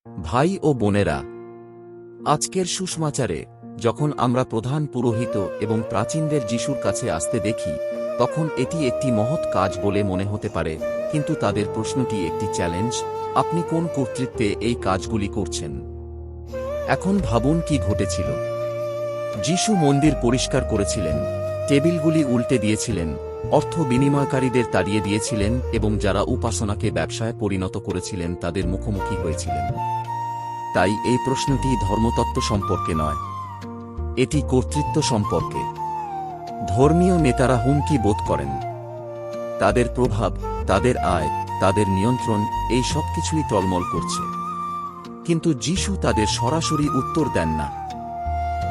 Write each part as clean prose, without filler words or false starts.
ভাই ও বোনেরা, আজকের সুসমাচারে যখন আমরা প্রধান পুরোহিত এবং প্রাচীনদের যিশুর কাছে আসতে দেখি, তখন এটি একটি মহৎ কাজ বলে মনে হতে পারে, কিন্তু তাদের প্রশ্নটি একটি চ্যালেঞ্জ: আপনি কোন কর্তৃত্বে এই কাজগুলি করছেন? এখন ভাবুন কি ঘটেছিল। যিশু মন্দির পরিষ্কার করেছিলেন, টেবিলগুলি উল্টে দিয়েছিলেন, অর্থ বিনিময়কারীদের তাড়িয়ে দিয়েছিলেন এবং যারা উপাসনাকে ব্যবসায় পরিণত করেছিলেন তাদের মুখোমুখি হয়েছিলেন। তাই এই প্রশ্নটি ধর্মতত্ত্ব সম্পর্কে নয়, এটি কর্তৃত্ব সম্পর্কে। ধর্মীয় নেতারা হুমকি বোধ করেন। তাদের প্রভাব, তাদের আয়, তাদের নিয়ন্ত্রণ, এই সব কিছুই টলমল করছে। কিন্তু যিশু তাদের সরাসরি উত্তর দেন না।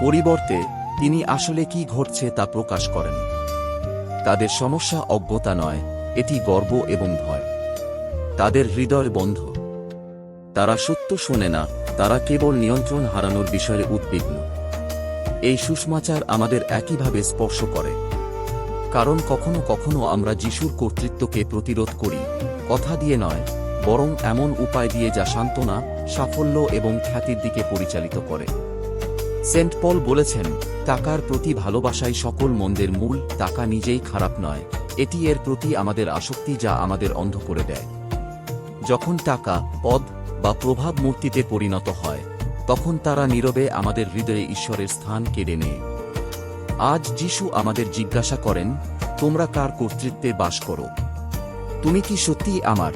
পরিবর্তে তিনি আসলে কি ঘটছে তা প্রকাশ করেন। তাদের সমস্যা অজ্ঞতা নয়, এটি গর্ব এবং ভয়। তাদের হৃদয় বন্ধ। তারা সত্য শোনে না, তারা কেবল নিয়ন্ত্রণ হারানোর বিষয়ে উদ্বিগ্ন। এই সুসমাচার আমাদের একইভাবে স্পর্শ করে, কারণ কখনো কখনো আমরা যিশুর কর্তৃত্বকে প্রতিরোধ করি, কথা দিয়ে নয়, বরং এমন উপায় দিয়ে যা সান্ত্বনা, সাফল্য এবং খ্যাতির দিকে পরিচালিত করে। সেন্ট পল বলেছেন, টাকার প্রতি ভালোবাসাই সকল মন্দের মূল। টাকা নিজেই খারাপ নয়, এটি এর প্রতি আমাদের আসক্তি যা আমাদের অন্ধ করে দেয়। যখন টাকা, পদ বা প্রভাব মূর্তিতে পরিণত হয়, তখন তারা নীরবে আমাদের হৃদয়ে ঈশ্বরের স্থান কেড়ে নেয়। আজ যিশু আমাদের জিজ্ঞাসা করেন, তোমরা কার কর্তৃত্বে বাস করো? তুমি কি সত্যিই আমার,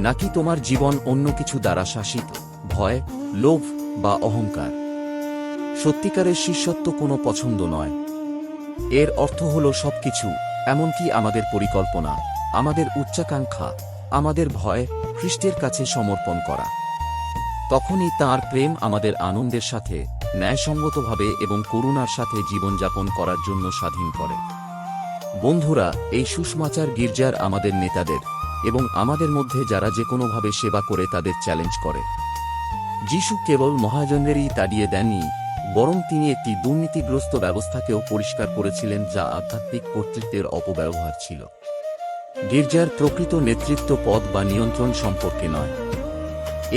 নাকি তোমার জীবন অন্য কিছু দ্বারা শাসিত? ভয়, লোভ বা অহংকার? সত্যিকারের শিষ্যত্ব কোনো পছন্দ নয়। এর অর্থ হল সবকিছু, এমনকি আমাদের পরিকল্পনা, আমাদের উচ্চাকাঙ্ক্ষা, আমাদের ভয়, খ্রিস্টের কাছে সমর্পণ করা। তখনই তাঁর প্রেম আমাদের আনন্দের সাথে, ন্যায়সঙ্গতভাবে এবং করুণার সাথে জীবনযাপন করার জন্য স্বাধীন করে। বন্ধুরা, এই সুসমাচার গির্জার আমাদের নেতাদের এবং আমাদের মধ্যে যারা যে কোনোভাবে সেবা করে তাদের চ্যালেঞ্জ করে। যিশু কেবল মহাজনদেরই তাড়িয়ে দেননি, বরং তিনি একটি দুর্নীতিগ্রস্ত ব্যবস্থাকেও পরিষ্কার করেছিলেন যা আধ্যাত্মিক কর্তৃত্বের অপব্যবহার ছিল। গির্জার প্রকৃত নেতৃত্ব পদ বা নিয়ন্ত্রণ সম্পর্কে নয়,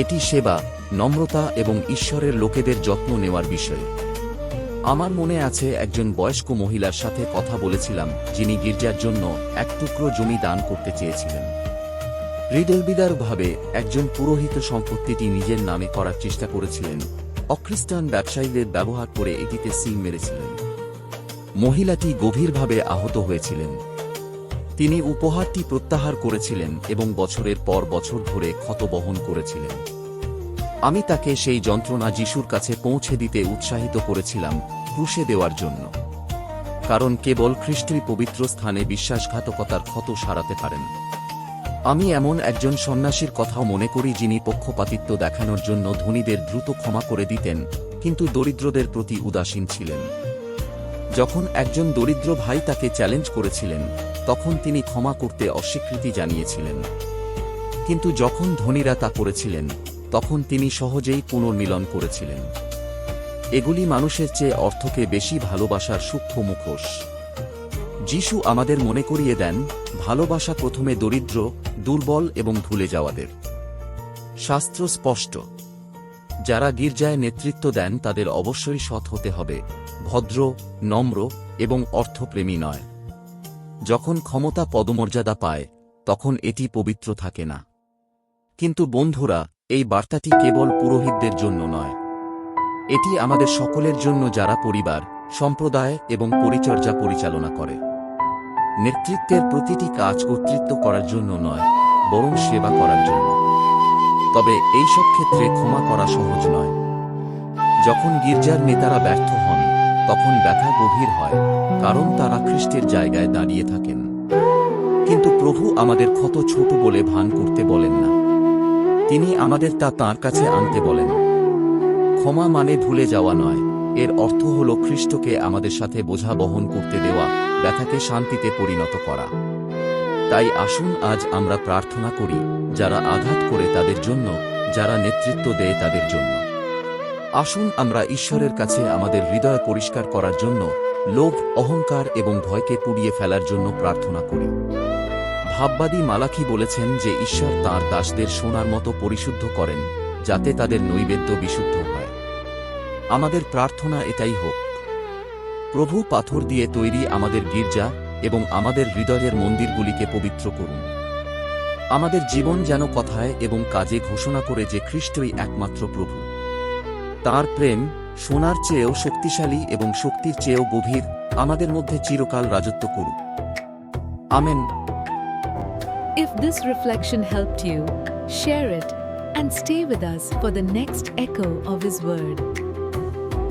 এটি সেবা, নম্রতা এবং ঈশ্বরের লোকেদের যত্ন নেওয়ার বিষয়ে। আমার মনে আছে একজন বয়স্ক মহিলার সাথে কথা বলেছিলাম যিনি গির্জার জন্য এক টুকরো জমি দান করতে চেয়েছিলেন। হৃদয়বিদারকভাবে একজন পুরোহিত সম্পত্তিটি নিজের নামে করার চেষ্টা করেছিলেন, অখ্রিস্টান ব্যবসায়ীদের ব্যবহার করে এটিতে সিল মেরেছিলেন। মহিলাটি গভীরভাবে আহত হয়েছিলেন। তিনি উপহারটি প্রত্যাহার করেছিলেন এবং বছরের পর বছর ধরে ক্ষত বহন করেছিলেন। আমি তাকে সেই যন্ত্রণা যিশুর কাছে পৌঁছে দিতে উৎসাহিত করেছিলাম, ক্রুশে দেওয়ার জন্য। কারণ কেবল খ্রিস্টই পবিত্র স্থানে বিশ্বাসঘাতকতার ক্ষত সারাতে পারেন। আমি এমন একজন সন্ন্যাসীর কথাও মনে করি যিনি পক্ষপাতিত্ব দেখানোর জন্য ধনীদের দ্রুত ক্ষমা করে দিতেন, কিন্তু দরিদ্রদের প্রতি উদাসীন ছিলেন। যখন একজন দরিদ্র ভাই তাকে চ্যালেঞ্জ করেছিলেন, তখন তিনি ক্ষমা করতে অস্বীকৃতি জানিয়েছিলেন। কিন্তু যখন ধনীরা তা করেছিলেন, তখন তিনি সহজেই পুনর্মিলন করেছিলেন। এগুলি মানুষের চেয়ে অর্থকে বেশি ভালোবাসার সূক্ষ্ম মুখোশ। যিশু আমাদের মনে করিয়ে দেন, ভালোবাসা প্রথমে দরিদ্র, দুর্বল এবং ভুলে যাওয়াদের। শাস্ত্র স্পষ্ট, যারা গির্জায় নেতৃত্ব দেন তাদের অবশ্যই সৎ হতে হবে, ভদ্র, নম্র এবং অর্থপ্রেমী নয়। যখন ক্ষমতা পদমর্যাদা পায়, তখন এটি পবিত্র থাকে না। কিন্তু বন্ধুরা, এই বার্তাটি কেবল পুরোহিতদের জন্য নয়, এটি আমাদের সকলের জন্য যারা পরিবার, সম্প্রদায় এবং পরিচর্যা পরিচালনা করে। নেতৃত্বের প্রতিটি কাজ কর্তৃত্ব করার জন্য নয়, বরং সেবা করার জন্য। তবে এই সব ক্ষেত্রে ক্ষমা করা সহজ নয়। যখন গির্জার নেতারা ব্যর্থ হন, তখন ব্যথা গভীর হয়, কারণ তারা খ্রিস্টের জায়গায় দাঁড়িয়ে থাকেন। কিন্তু প্রভু আমাদের ক্ষত ছোট বলে ভান করতে বলেন না। তিনি আমাদের তা তাঁর কাছে আনতে বলেন। ক্ষমা মানে ভুলে যাওয়া নয়, এর অর্থ হল খ্রিস্টকে আমাদের সাথে বোঝা বহন করতে দেওয়া, ব্যথাকে শান্তিতে পরিণত করা। তাই আসুন আজ আমরা প্রার্থনা করি, যারা আঘাত করে তাদের জন্য, যারা নেতৃত্ব দেয় তাদের জন্য। আসুন আমরা ঈশ্বরের কাছে আমাদের হৃদয় পরিষ্কার করার জন্য, লোভ, অহংকার এবং ভয়কে পুড়িয়ে ফেলার জন্য প্রার্থনা করি। ভাববাদী মালাখি বলেছেন যে ঈশ্বর তাঁর দাসদের সোনার মতো পরিশুদ্ধ করেন, যাতে তাদের নৈবেদ্য বিশুদ্ধ হয়। আমাদের প্রার্থনা এটাই হোক। প্রভু পাথর দিয়ে তৈরি আমাদের গির্জা এবং আমাদের হৃদয়ের মন্দিরগুলিকে পবিত্র করুন। আমাদের জীবন যেন কথায় এবং কাজে ঘোষণা করে যে খ্রিস্টই একমাত্র প্রভু। তাঁর প্রেম সোনার চেয়েও শক্তিশালী এবং শক্তির চেয়েও গভীর আমাদের মধ্যে চিরকাল রাজত্ব করুক। Amen. If this reflection helped you, share it and stay with us for the next echo of His Word.